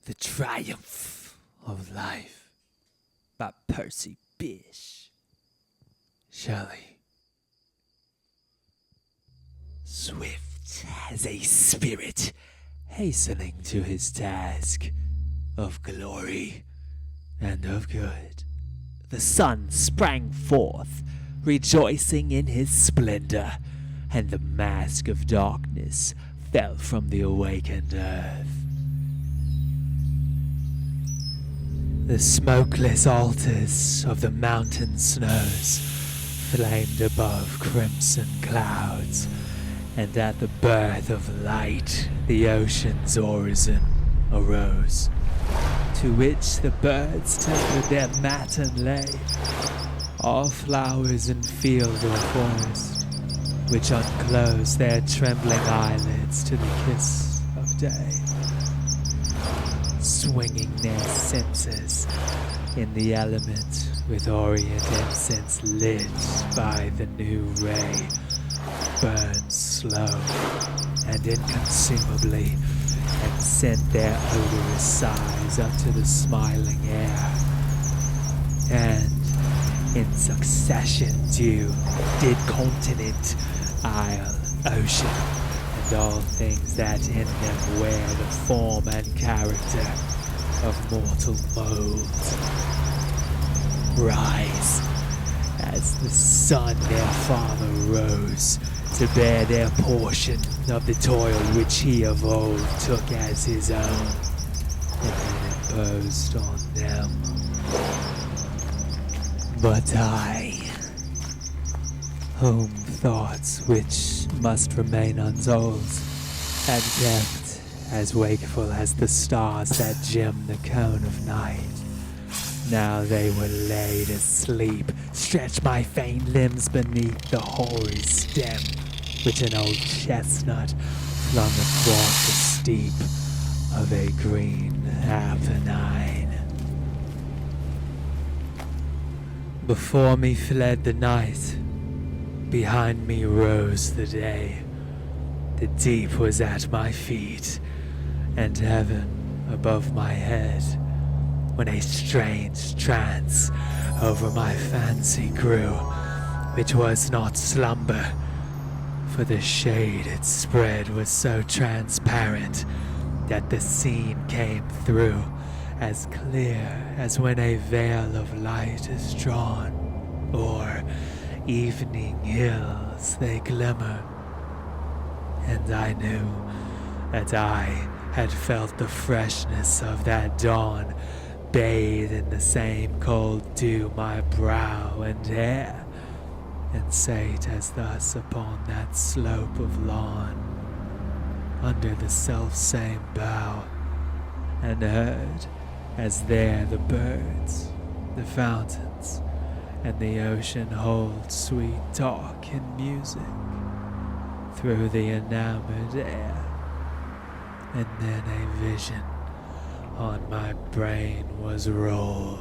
The Triumph of Life by Percy Bysshe Shelley. Swift as a spirit hastening to his task of glory and of good, the sun sprang forth, rejoicing in his splendor, and the mask of darkness fell from the awakened earth. The smokeless altars of the mountain snows flamed above crimson clouds, and at the birth of light the ocean's orison arose, to which the birds tempered their matin lay, all flowers in field or forest, which unclosed their trembling eyelids to the kiss of day, swinging their censers in the element with orient incense lit by the new ray, burned slow and inconsumably, and sent their odorous sighs up to the smiling air. And in succession dew did continent, isle, ocean, and all things that in them wear the form and character of mortal mould, rise as the sun their father rose, to bear their portion of the toil which he of old took as his own, and then imposed on them. But I, whom thoughts which must remain untold had kept as wakeful as the stars that gem the cone of night, now they were laid asleep, stretched my faint limbs beneath the hoary stem which an old chestnut flung athwart the steep of a green Apennine. Before me fled the night, behind me rose the day. The deep was at my feet, and heaven above my head, when a strange trance over my fancy grew, which was not slumber, for the shade it spread was so transparent that the scene came through as clear as when a veil of light is drawn, or evening hills they glimmer. And I knew that I had felt the freshness of that dawn bathe in the same cold dew my brow and hair, and sate as thus upon that slope of lawn, under the self-same bough, and heard as there the birds, the fountains, and the ocean hold sweet talk and music through the enamored air. And then a vision on my brain was rolled.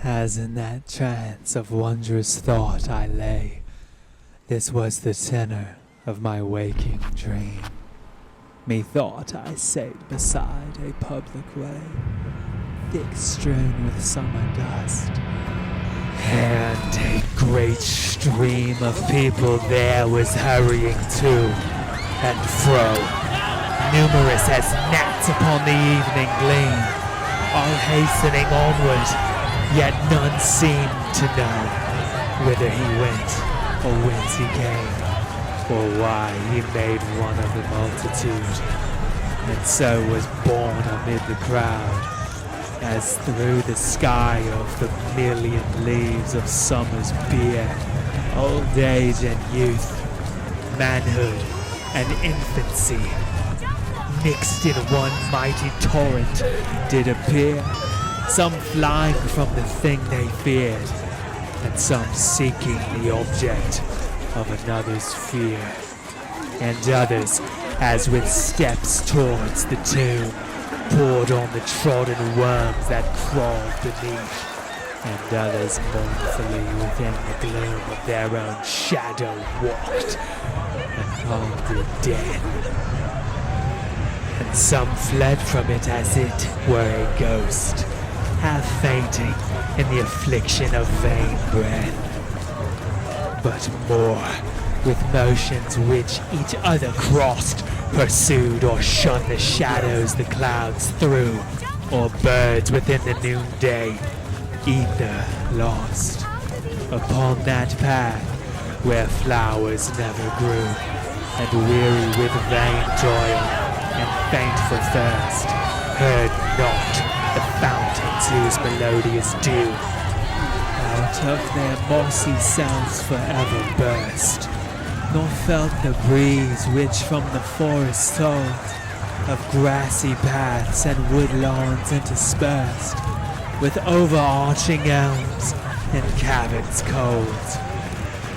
As in that trance of wondrous thought I lay, this was the tenor of my waking dream. Methought I sate beside a public way, thick strewn with summer dust, and a great stream of people there was hurrying to and fro, numerous as gnats upon the evening gleam, all hastening onward. Yet none seemed to know whither he went, or whence he came, or why he made one of the multitude, and so was born amid the crowd, as through the sky of the million leaves of summer's beard, old age and youth, manhood and infancy, mixed in one mighty torrent, did appear. Some flying from the thing they feared, and some seeking the object of another's fear, and others, as with steps towards the tomb, poured on the trodden worms that crawled beneath, and others mournfully within the gloom of their own shadow walked, and called it death. And some fled from it as it were a ghost, half fainting in the affliction of vain breath. But more, with motions which each other crossed, pursued or shunned the shadows the clouds threw, or birds within the noonday ether lost. Upon that path where flowers never grew, and weary with vain toil and faint for thirst, heard not the fountains whose melodious dew out of their mossy cells forever burst, nor felt the breeze which from the forest told of grassy paths and wood lawns interspersed, with overarching elms and caverns cold,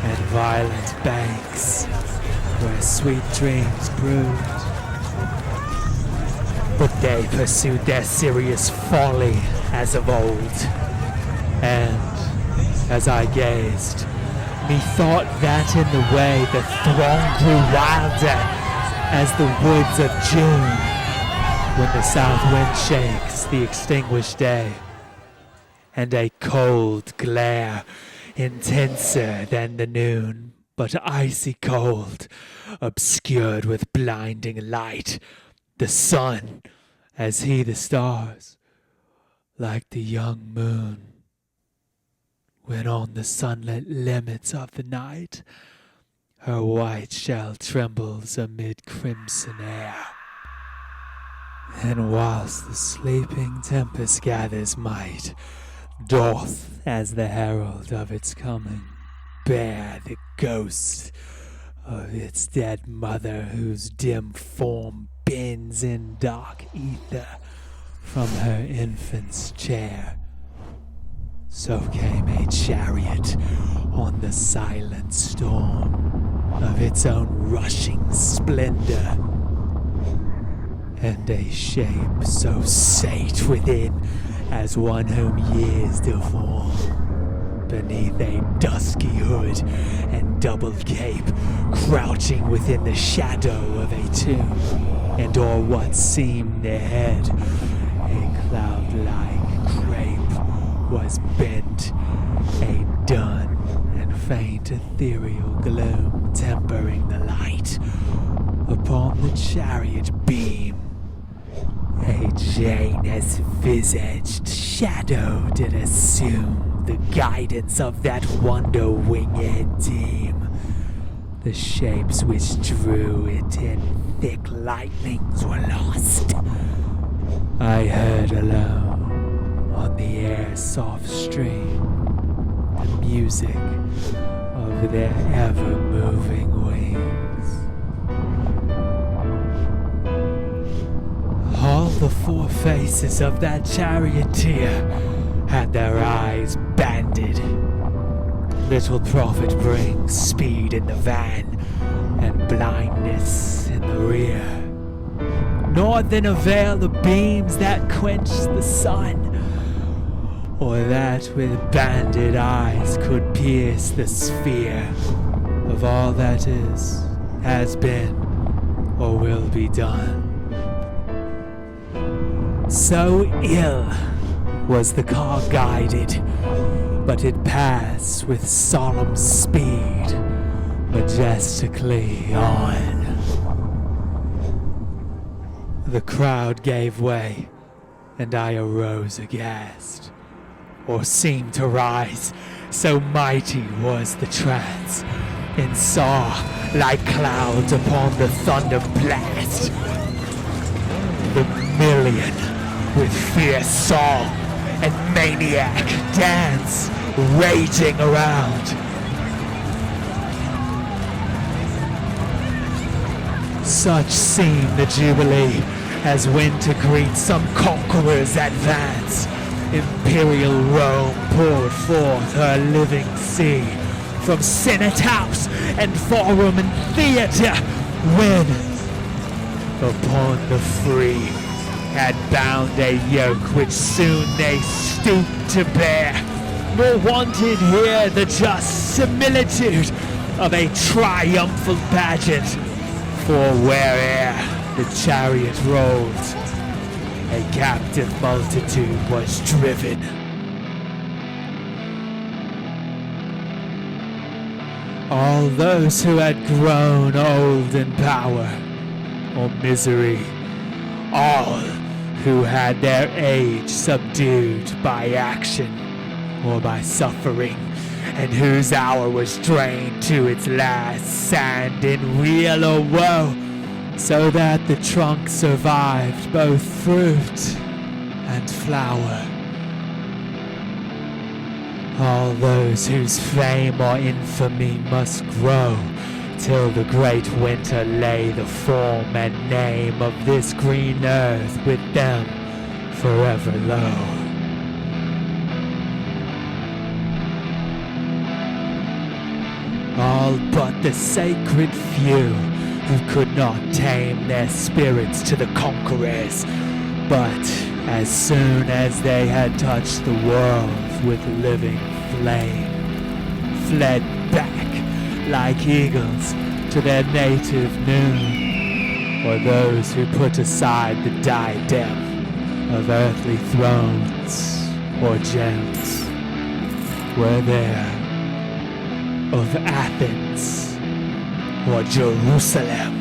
and violet banks where sweet dreams brood. But they pursued their serious folly as of old, and as I gazed, methought that in the way the throng grew wilder as the woods of June, when the south wind shakes the extinguished day, and a cold glare, intenser than the noon, but icy cold, obscured with blinding light, the sun, as he the stars, like the young moon, when on the sunlit limits of the night her white shell trembles amid crimson air. And whilst the sleeping tempest gathers might, doth, as the herald of its coming, bear the ghost of its dead mother, whose dim form bends in dark ether from her infant's chair. So came a chariot on the silent storm of its own rushing splendor, and a shape so sate within as one whom years deform, beneath a dusky hood and double cape, crouching within the shadow of a tomb, and o'er what seemed their head a cloud-like crape was bent, a dun and faint ethereal gloom tempering the light. Upon the chariot beam a Janus-visaged shadow did assume the guidance of that wonder-winged team. The shapes which drew it in thick lightnings were lost. I heard alone on the air's soft stream the music of their ever-moving wings. All the four faces of that charioteer had their eyes banded. Little profit brings speed in the van and blindness in the rear, nor then avail the beams that quench the sun, or that with banded eyes could pierce the sphere of all that is, has been, or will be done. So ill was the car guided, but it passed with solemn speed, majestically on. The crowd gave way, and I arose aghast, or seemed to rise, so mighty was the trance, and saw, like clouds upon the thunder blast, the million with fierce song and maniac dance raging around. Such seemed the jubilee as when to greet some conqueror's advance, imperial Rome poured forth her living sea from Senate House and Forum and Theater, when upon the free had bound a yoke which soon they stooped to bear, nor wanted here the just similitude of a triumphal pageant, For where'er the chariot rolled, a captive multitude was driven. All those who had grown old in power or misery, all who had their age subdued by action or by suffering, and whose hour was drained to its last sand in weal or woe, so that the trunk survived both fruit and flower. All those whose fame or infamy must grow, till the great winter lay the form and name of this green earth with them forever low. All but the sacred few who could not tame their spirits to the conquerors, but as soon as they had touched the world with living flame, fled back like eagles to their native noon, or those who put aside the diadem of earthly thrones or gems were there of Athens or Jerusalem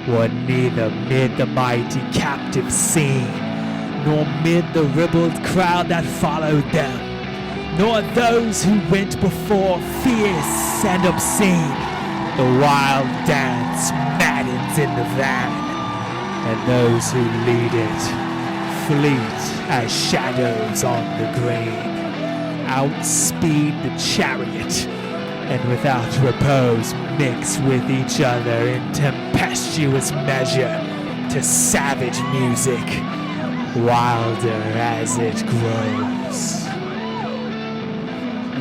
were neither mid the mighty captive scene, nor mid the ribald crowd that followed them, nor those who went before fierce and obscene. The wild dance maddens in the van, and those who lead it fleet as shadows on the green, outspeed the chariot, and without repose mix with each other in tempestuous measure to savage music, wilder as it grows.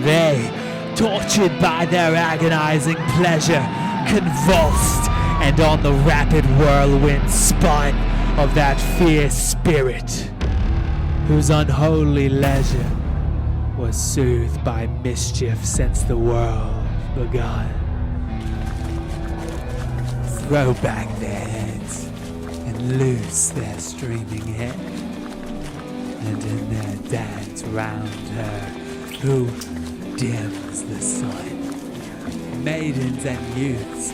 They, tortured by their agonizing pleasure, convulsed and on the rapid whirlwind spun of that fierce spirit, whose unholy leisure was soothed by mischief since the world begun. Throw back their heads and loose their streaming hair, and in their dance round her who dims the sun, maidens and youths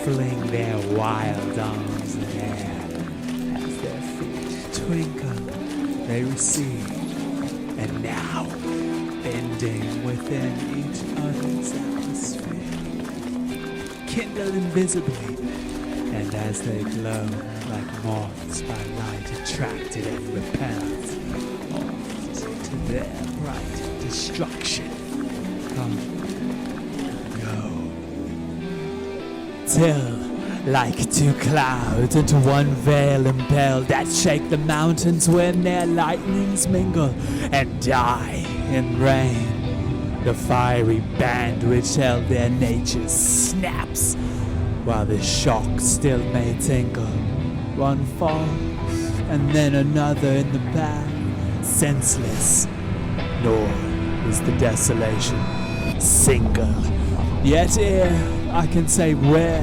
fling their wild arms in air. As their feet twinkle, they recede, and now bending within each other's atmosphere, kindle invisibly, and as they glow like moths by light attracted and repelled, oft to their bright destruction come and go, till like two clouds into one veil impelled, that shake the mountains when their lightnings mingle and die in rain. The fiery band which held their natures snaps, while the shock still may tinkle. One falls, and then another in the path, senseless, nor is the desolation single. Yet ere I can say where,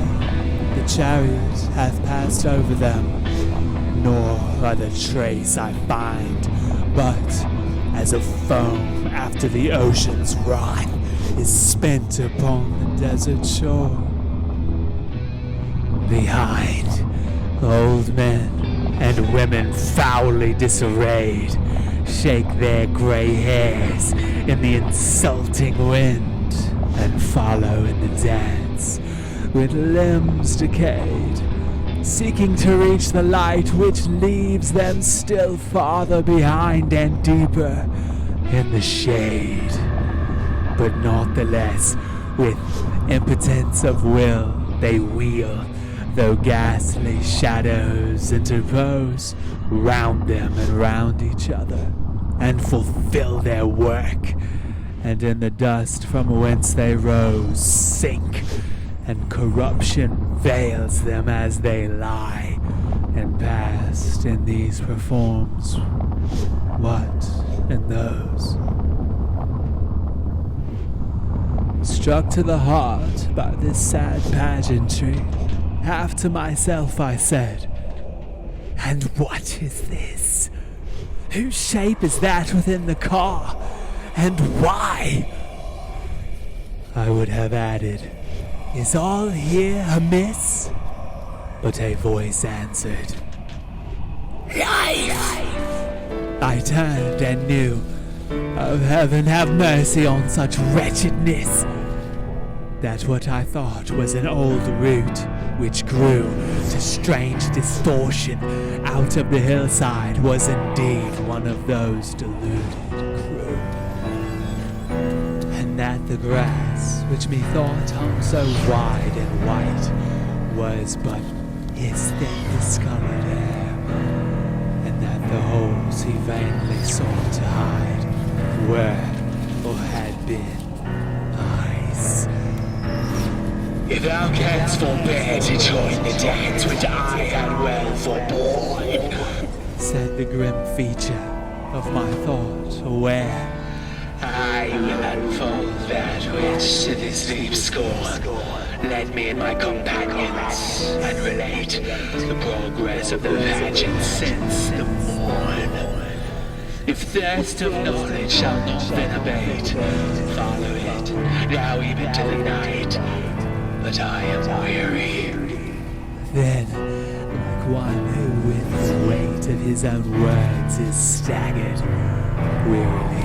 the chariot hath passed over them, nor other trace I find, but as a foam after the ocean's wrath is spent upon the desert shore. Behind, old men and women foully disarrayed shake their gray hairs in the insulting wind and follow in the dance with limbs decayed, seeking to reach the light which leaves them still farther behind and deeper in the shade. But not the less, with impotence of will, they wheel, though ghastly shadows interpose round them and round each other, and fulfill their work, and in the dust from whence they rose sink, and corruption veils them as they lie, and past in these performs what in those. Struck to the heart by this sad pageantry, Half to myself I said, "And what is this? Whose shape is that within the car? And why?" I would have added, "Is all here amiss?" But a voice answered, "Life!" I turned and knew, oh heaven have mercy on such wretchedness, that what I thought was an old root which grew to strange distortion out of the hillside was indeed one of those deluded crew, and that the grass which methought hung so wide and white was but his thin discolored hair, and that the holes he vainly sought to hide were or had been eyes. "If thou canst forbear to join the dance which I had well forborne," said the grim feature of my thought, aware, "I will unfold that which to this deep scorn led me and my companions, and relate the progress of the pageant since the morn. If thirst of knowledge shall not then abate, follow it, now even to the night, but I am weary." Then, like one who with the weight of his own words is staggered, wearily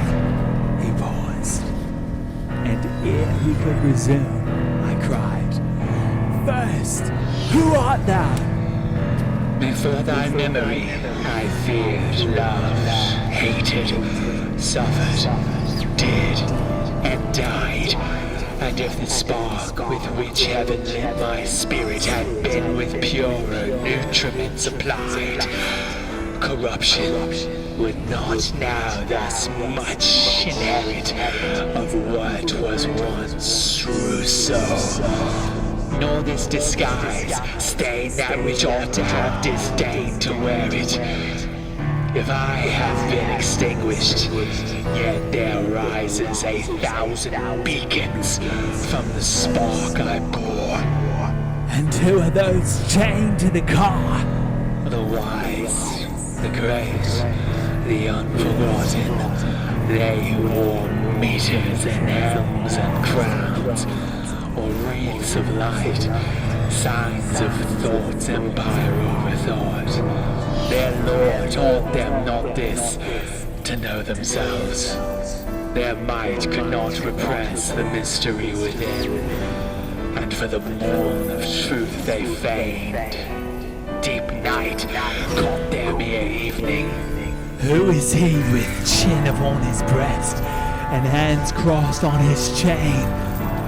he paused, and ere he could resume, I cried, "First, who art thou?" Before thy memory, I feared, loved, hated, suffered, did, and died. And if the spark with which heaven lit my spirit had been with purer nutriment supplied, corruption would not now thus much inherit of what was once Rousseau, nor this disguise stain that which ought to have disdained to wear it. If I have been extinguished, yet there rises 1,000 beacons from the spark I bore. And who are those chained to the car? The wise, the great, the unforgotten, they who wore mitres and helms and crowns, or wreaths of light, signs of thought's empire over thought. Their Lord taught them not this, to know themselves. Their might could not repress the mystery within, and for the morn of truth they feigned. Deep night caught their mere evening. Who is he with chin upon his breast and hands crossed on his chain?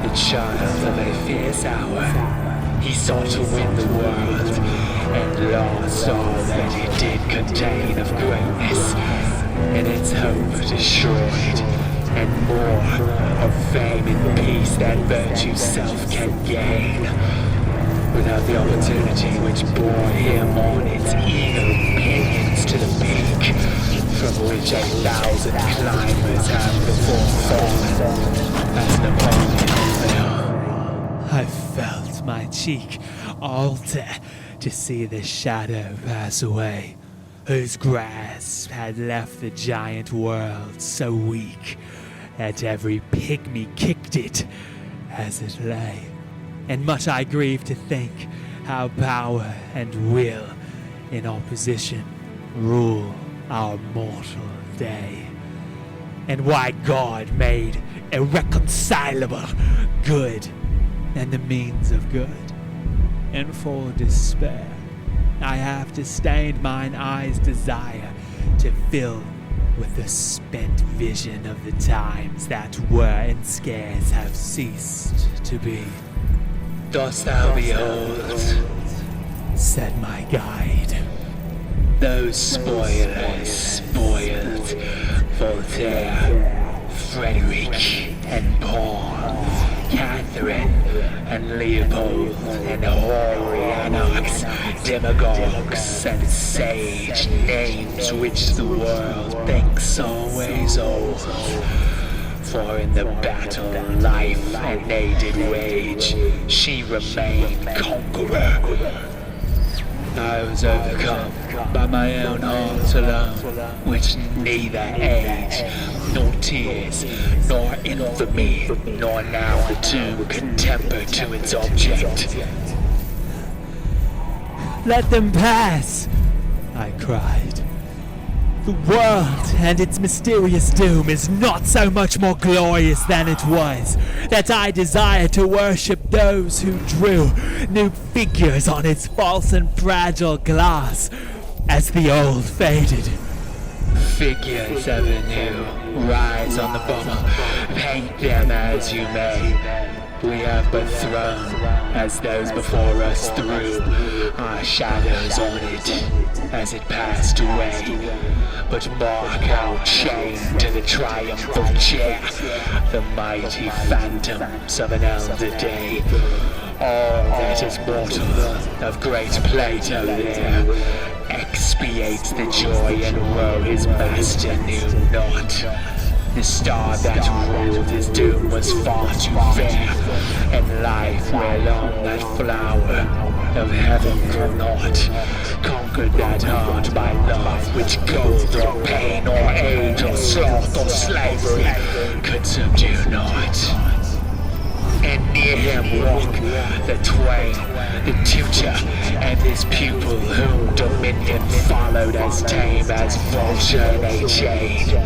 The child of a fierce hour, he sought to win the world, and lost all that it did contain of greatness, and its hope destroyed, and more of fame and peace than virtue's self can gain, without the opportunity which bore him on its eagle pinions to the peak, from which 1,000 climbers have before fallen, as Napoleon fell. I felt my cheek alter to see the shadow pass away, whose grasp had left the giant world so weak that every pygmy kicked it as it lay. And much I grieve to think how power and will in opposition rule our mortal day, and why God made irreconcilable good and the means of good. And for despair, I have disdained mine eye's desire to fill with the spent vision of the times that were and scarce have ceased to be. Dost thou behold, said my guide, those spoilers spoiled Voltaire, Frederick, and Paul, Catherine, and Leopold, and hoary anarchs, demagogues, and sage names which the world thinks always old. For in the battle life and they did wage, she remained conqueror. I was overcome by my own heart alone, which neither age, nor tears, nor infamy, nor now the tomb can temper to its object. Let them pass, I cried. The world and its mysterious doom is not so much more glorious than it was, that I desire to worship those who drew new figures on its false and fragile glass, as the old faded. Figures ever new rise on the bubble, paint them as you may. We have but thrown, as those before us threw, our shadows on it, as it passed away. But mark our chain to the triumphal chair, the mighty phantoms of an elder day. All that is mortal of great Plato there expiates the joy and woe his master knew not. The star that ruled his doom was far too fair, and life whereon that flower of heaven grew not, conquered that heart by love which gold or pain or age or sloth or slavery could subdue not. And near him walk the twain, the tutor and his pupil, whom dominion followed as tame as vulture they chain.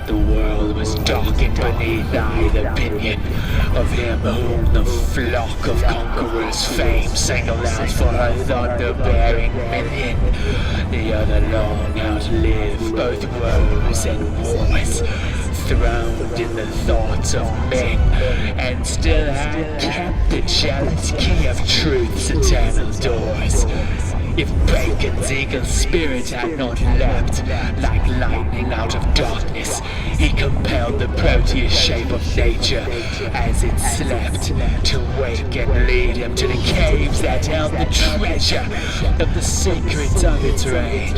The world was darkened beneath either pinion of him whom the flock of conquerors fame singled out for her thunder-bearing minion. The other long outlived both woes and wars, throned in the thoughts of men, and still had kept the jealous key of truth's eternal doors. If Bacon's eagle spirit had not leapt like lightning out of darkness, he compelled the Proteus shape of nature as it slept to wake and lead him to the caves that held the treasure of the secrets of its reign.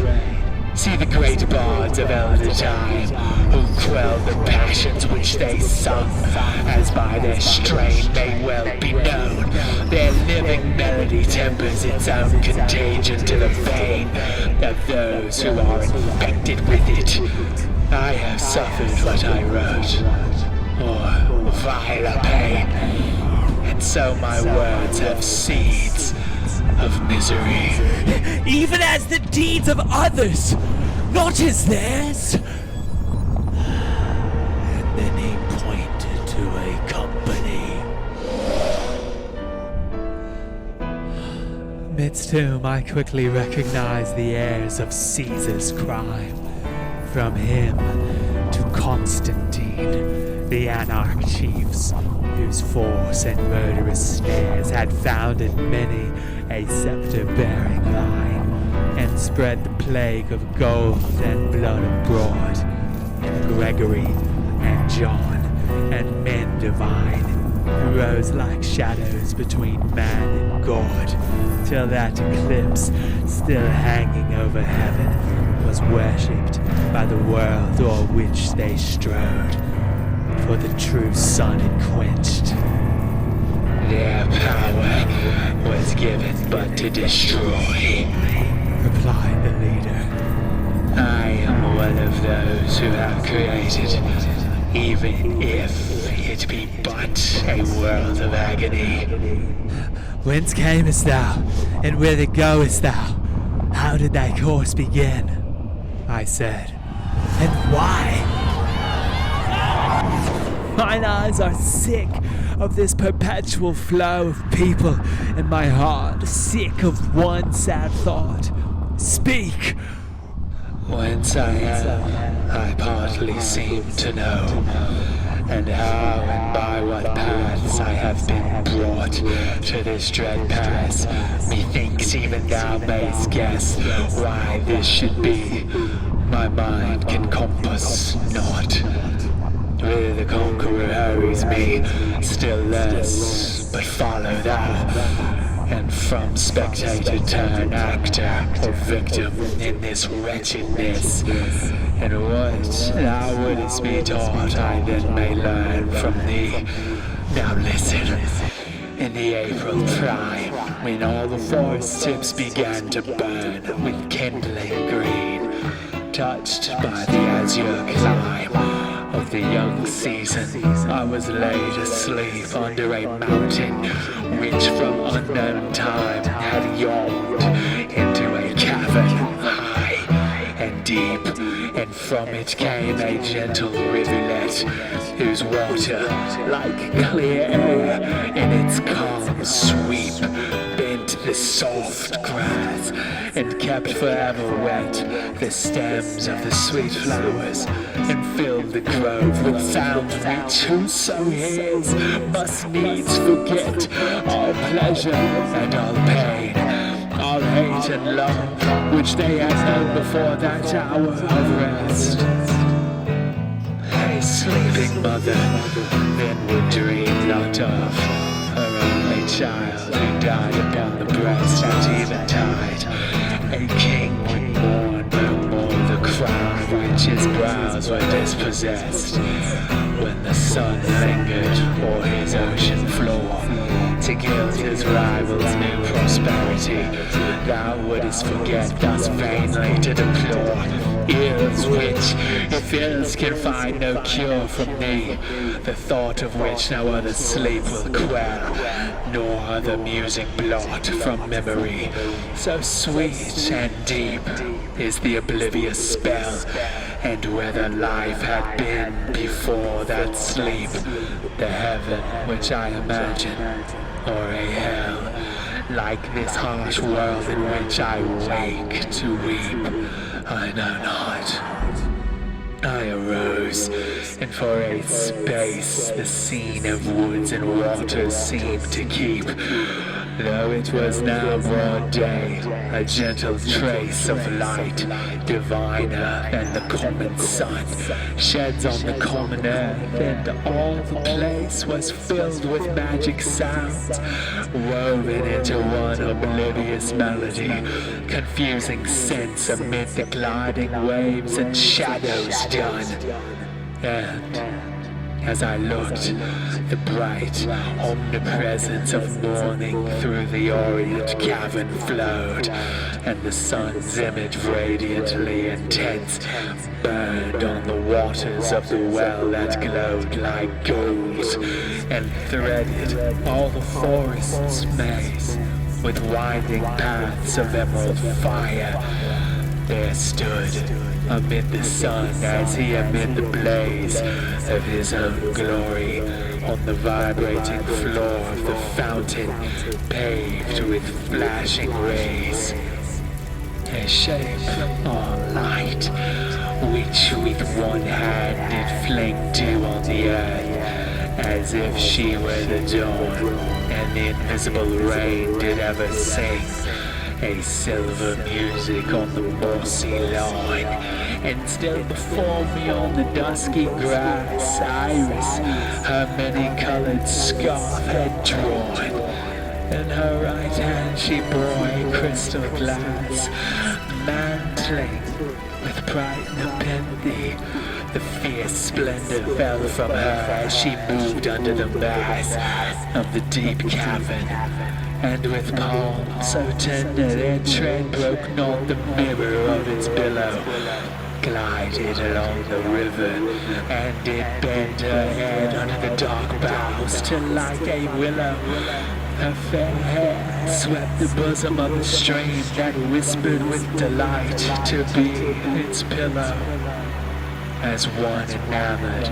See the great bards of elder time, who quelled the passions which they sung, as by their strain may well be known. Their living melody tempers its own contagion to the vein of those who are infected with it. I have suffered what I wrote, or viler pain, and so my words have seeds of misery. Even as the deeds of others, not as theirs. And then he pointed to a company, amidst whom I quickly recognized the heirs of Caesar's crime. From him to Constantine, the anarch chiefs, whose force and murderous snares had founded many a scepter-bearing line, and spread the plague of gold and blood abroad, and Gregory and John and men divine, who rose like shadows between man and God, till that eclipse, still hanging over heaven, was worshipped by the world o'er which they strode, for the true sun had quenched. Their power was given but to destroy, replied the leader. I am one of those who have created, even if it be but a world of agony. Whence camest thou, and whither goest thou? How did thy course begin? I said. And why? Mine eyes are sick of this perpetual flow of people, and my heart sick of one sad thought. Speak! Whence I am, I partly seem to know, and how and by what paths I have been brought to this dread pass. Methinks even thou mayst guess why this should be. My mind can compass not. Whither the conqueror hurries me, still less, but follow thou, and from spectator turn actor or victim in this wretchedness. And what thou wouldst be taught, I then may learn from thee. Now listen. In the April prime, when all the forest tips began to burn with kindling green, touched by the azure clime of the young season, I was laid asleep under a mountain which from unknown time had yawned into a cavern high and deep, and from it came a gentle rivulet whose water, like clear air in its calm sweep, bent the soft grass and kept forever wet the stems of the sweet flowers, and filled the grove with sounds which whoso hears must needs forget all pleasure and all pain, all hate and love which they had known before that hour of rest. A sleeping mother then would dream not of her only child who died upon the breast at eventide. A king would mourn no more the crown of which his brows were dispossessed, when the sun lingered o'er his ocean floor to gild his rival's new prosperity. Thou wouldst forget thus vainly to deplore ills which, if ills can find no cure from thee, the thought of which no other sleep will quell, nor other music blot from memory. So sweet and deep is the oblivious spell, and whether life had been before that sleep, the heaven which I imagine, or a hell, like this harsh world in which I wake to weep, I know not. I arose, and for a space the scene of woods and waters seemed to keep, though it was now broad day, a gentle trace of light, diviner than the common sun, sheds on the common earth, and all the place was filled with magic sounds, woven into one oblivious melody, confusing sense amid the gliding waves and shadows done. And as I looked, the bright omnipresence of morning through the orient cavern flowed, and the sun's image radiantly intense burned on the waters of the well that glowed like gold, and threaded all the forest's maze with winding paths of emerald fire. There stood, amid the sun as he amid the blaze of his own glory, on the vibrating floor of the fountain paved with flashing rays, a shape or light which with one hand did fling dew on the earth, as if she were the dawn, and the invisible rain did ever sing a silver music on the mossy lawn. And still before me on the dusky grass, Iris her many-colored scarf had drawn. In her right hand she bore a crystal glass, mantling with bright nepenthe. The fierce splendor fell from her as she moved under the mass of the deep cavern, and with palms so tender their tread broke not the mirror of its billow, glided along the river, and did bend her head under the dark boughs till like a willow her fair hair swept the bosom of the stream that whispered with delight to be its pillow. As one enamored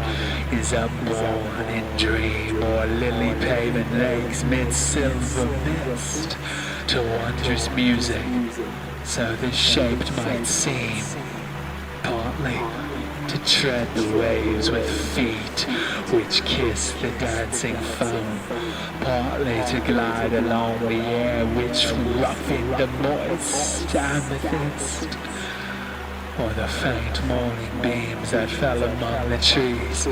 is upborne in dream o'er lily-paven lakes mid silver mist to wondrous music, so this shaped might seem, partly to tread the waves with feet which kiss the dancing foam, partly to glide along the air which roughened the moist amethyst. or the faint morning beams that fell among the trees,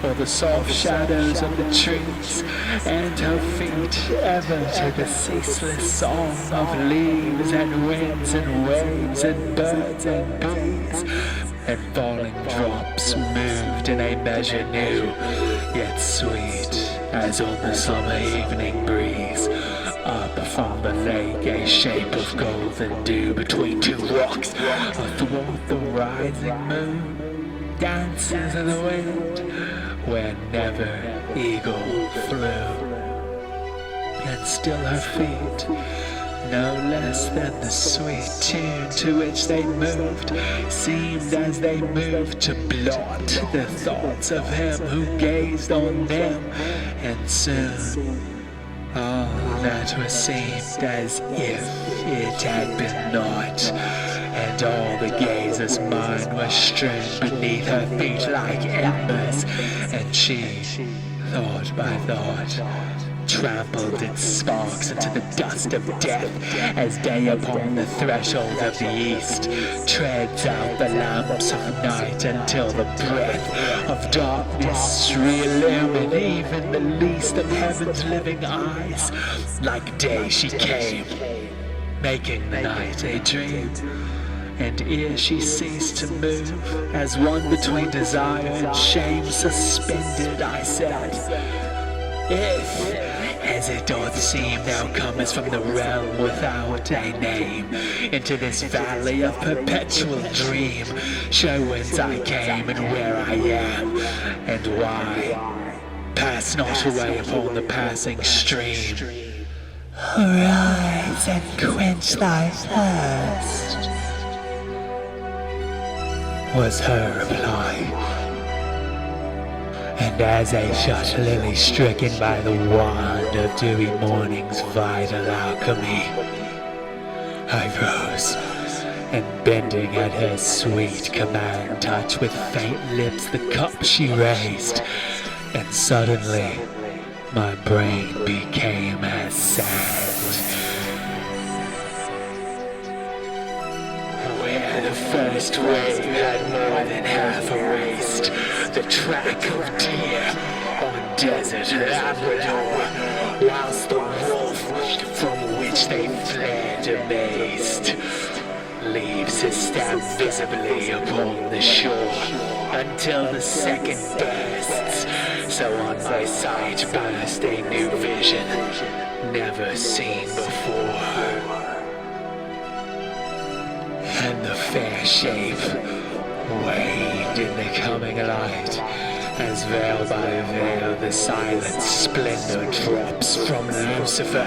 or the soft shadows of the trees, and her feet ever to the ceaseless song of leaves and winds and waves and birds and bees, and falling drops moved in a measure new, yet sweet as on the summer evening breeze. Up from the lake, a shape of golden dew between two rocks, athwart the rising moon, dances in the wind where never eagle flew. And still her feet, no less than the sweet tune to which they moved, seemed as they moved to blot the thoughts of him who gazed on them, and soon all that was seemed as if it had been naught, and all the gazer's mind was strewn beneath her feet like embers, and she, thought by thought, trampled its sparks into the dust of death, as day upon the threshold of the east treads out the lamps of night until the breath of darkness reillumine even the least of heaven's living eyes. Like day she came, making the night a dream, and ere she ceased to move, as one between desire and shame suspended, I said, if, as it doth seem, thou comest from the realm without a name, into this valley of perpetual dream, show whence I came and where I am, and why. Pass not away upon the passing stream. Arise and quench thy thirst, was her reply. And as a shut lily stricken by the wand of dewy morning's vital alchemy, I rose, and bending at her sweet command, touched with faint lips the cup she raised, and suddenly my brain became as sand. Where the first wave had more than half erased the track of deer on desert Labrador, whilst the wolf from which they fled amazed leaves his stamp visibly upon the shore, until the second bursts, so on my sight burst a new vision, never seen before. And the fair shape waned in the coming light, as veil by veil the silent splendor drops from Lucifer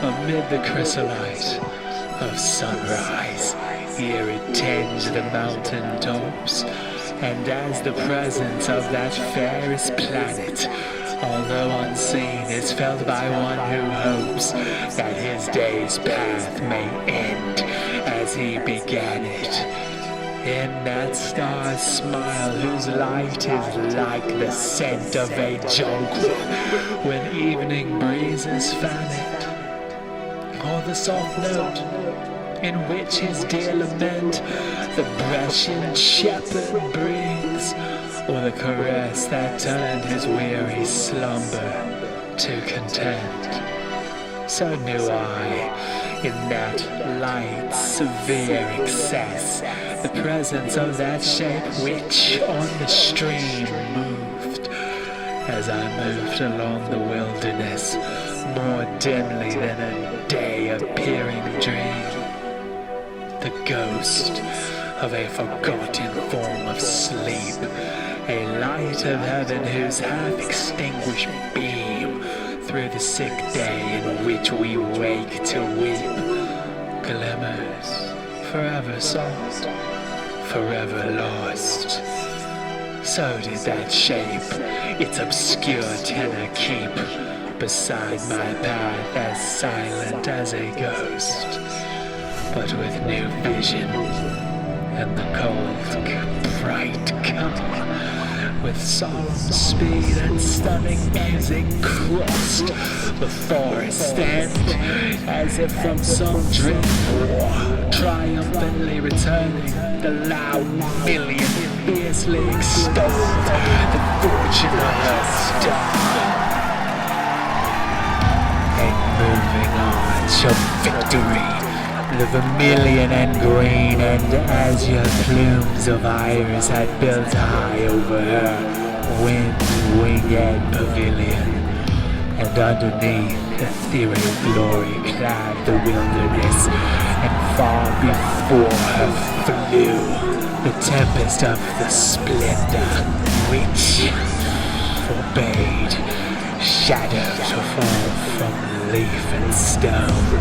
amid the chrysolite of sunrise, ere it tends the mountain tops. And as the presence of that fairest planet, although unseen, is felt by one who hopes that his day's path may end as he began it, in that star's smile whose light is like the scent of a jonquil when evening breezes fan it, or the soft note in which his dear lament the Brescian shepherd brings, or the caress that turned his weary slumber to content. So knew I, in that light severe excess, the presence of that shape which on the stream moved, as I moved along the wilderness, more dimly than a day appearing dream. The ghost of a forgotten form of sleep, a light of heaven whose half-extinguished beam through the sick day in which we wake to weep glimmers, forever soft, forever lost. So did that shape its obscure tenor keep beside my path, as silent as a ghost, but with new vision, and the cold bright come with solemn speed and stunning music crossed the forest, and as if from some dread war, triumphant triumphantly returning, the loud million fiercely extolled the fortune of her star. And moving on to victory, the vermilion and green and azure plumes of iris had built high over her wind-winged pavilion, and underneath ethereal glory clad the wilderness, and far before her flew the tempest of the splendor, which forbade shadow to fall from leaf and stone.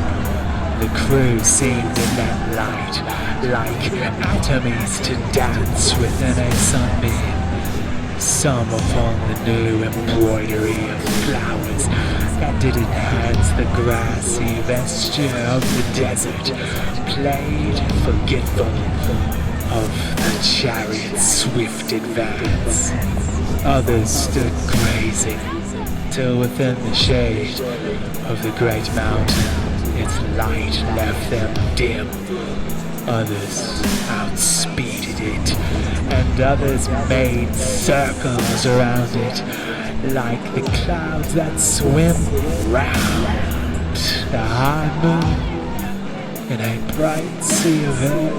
The crew seemed in that light like atomies to dance within a sunbeam, some upon the new embroidery of flowers that did enhance the grassy vesture of the desert, played forgetful of the chariot's swift advance. Others stood grazing till within the shade of the great mountain its light left them dim. Others outspeeded it, and others made circles around it, like the clouds that swim round the high moon in a bright sea of air.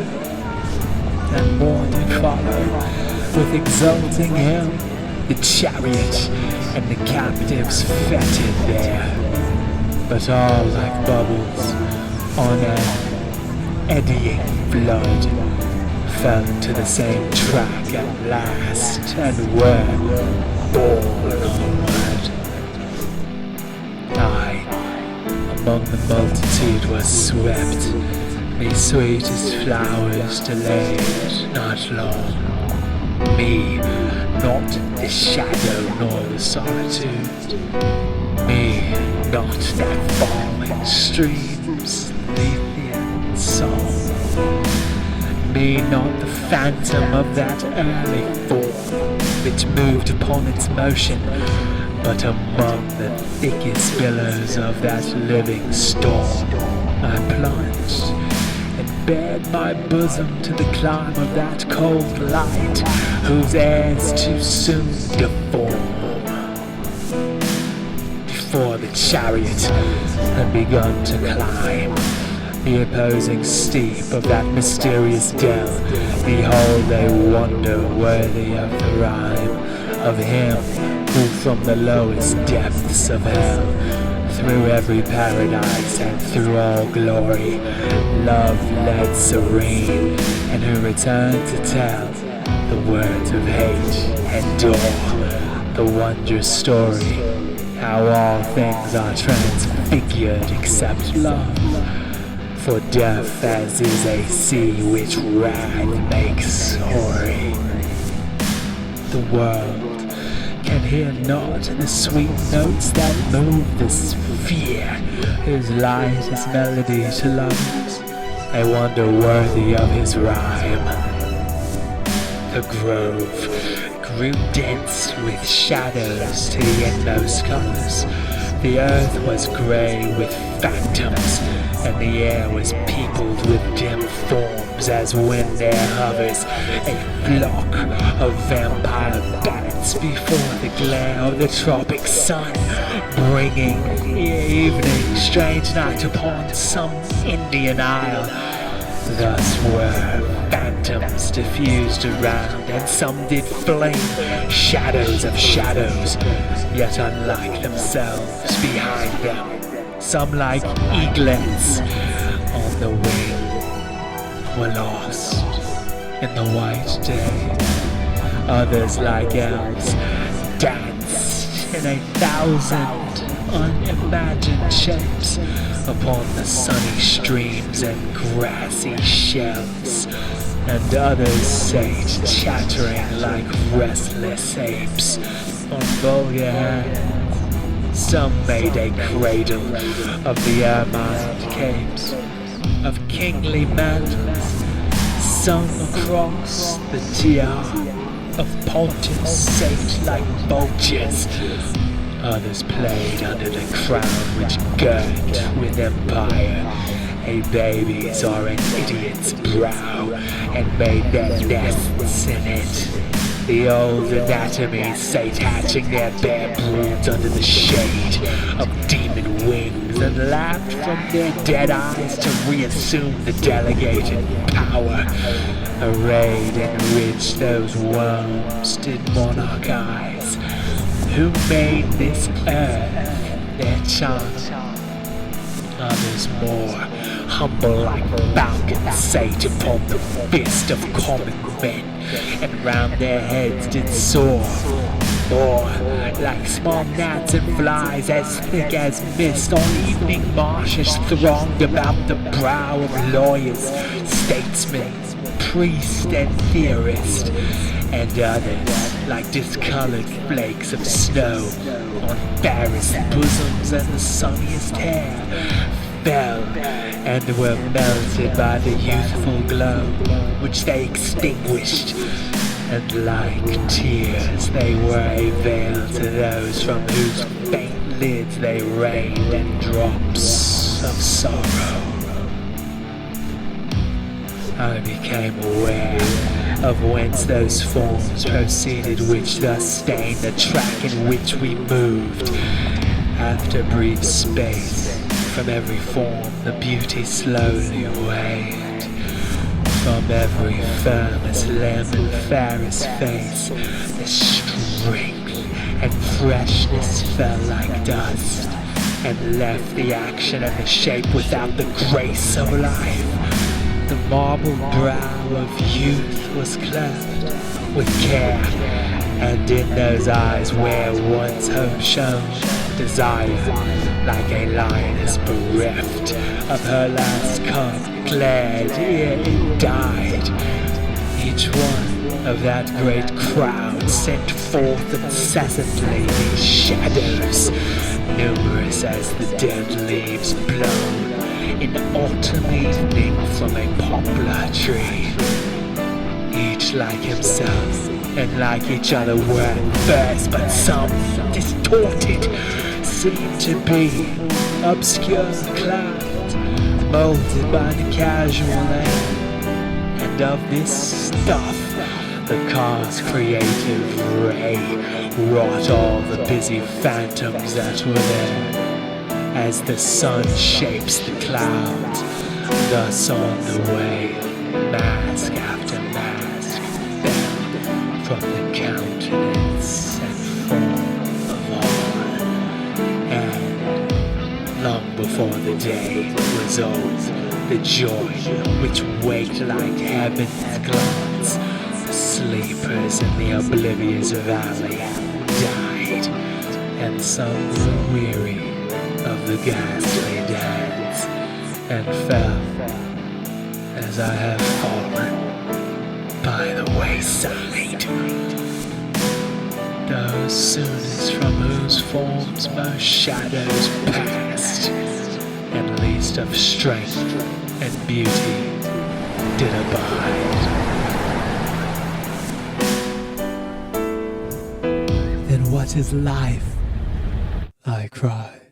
And morning followed with exulting hymn, the chariot and the captives fettered there. But all like bubbles on an eddying flood fell into the same track at last and were borne onward. I, among the multitude, was swept, me sweet as flowers delayed not long, me not the shadow nor the solitude, me not that falling stream's Lethean song, me not the phantom of that early form which moved upon its motion, but among the thickest billows of that living storm I plunged, and bared my bosom to the climb of that cold light, whose airs too soon deform. Before the chariot had begun to climb the opposing steep of that mysterious dell, behold a wonder worthy of the rhyme of him who from the lowest depths of hell, through every paradise and through all glory, love led serene, and who returned to tell the words of hate and awe, the wondrous story, how all things are transfigured except love. For death as is a sea which wrath makes hoary. The world can hear not the sweet notes that move the sphere, whose light is melody to lovers, a wonder worthy of his rhyme. The grove grew dense with shadows to the inmost colors. The earth was grey with phantoms, and the air was peopled with dim forms, as when there hovers a flock of vampire bats before the glare of the tropic sun, bringing evening strange night upon some Indian isle. Thus were phantoms diffused around, and some did flame, shadows of shadows, yet unlike themselves behind them. Some like eaglets on the wing were lost in the white day. Others like elves danced in 1,000 unimagined shapes upon the sunny streams and grassy shelves, and others sate chattering like restless apes on vulgar hands. Some made a cradle of the ermined capes of kingly mantles, sung across the tiara of pontiffs sate like vultures. Others played under the crown which girt with empire, a baby's or an idiot's brow, and made their nests in it. The old anatomies sate hatching their bare broods under the shade of demon wings, and laughed from their dead eyes to reassume the delegated power. Arrayed in which those worms did monarch eyes, who made this earth their charm. Others more humble like falcons sate upon the fist of common men, and round their heads did soar, or like small gnats and flies as thick as mist on evening marshes thronged about the brow of lawyers, statesmen, priest and theorist, and others like discolored flakes of snow on fairest bosoms, and the sunniest hair fell and were melted by the youthful glow which they extinguished, and like tears they were a veil to those from whose faint lids they rained in drops of sorrow. I became aware of whence those forms proceeded which thus stained the track in which we moved. After brief space, from every form the beauty slowly waned. From every firmest limb and fairest face, the strength and freshness fell like dust, and left the action and the shape without the grace of life. The marble brow of youth was cleft with care, and in those eyes where once hope shone, desire, like a lioness bereft of her last cub, glared ere it died. Each one of that great crowd sent forth incessantly these shadows, numerous as the dead leaves blown in autumn evening from a poplar tree. Each like himself, and like each other were at first, but some distorted seemed to be obscure clouds, molded by the casual air. And of this stuff the car's creative ray wrought all the busy phantoms that were there. As the sun shapes the clouds, thus on the way, mask after mask fell from the countenance and form of all. And long before the day was old, the joy which waked like heaven's glance, the sleepers in the oblivious valley died, and some grew weary of the ghastly dance, and fell as I have fallen by the wayside. Those soonest from whose forms most shadows passed, and least of strength and beauty did abide. Then what is life? I cried.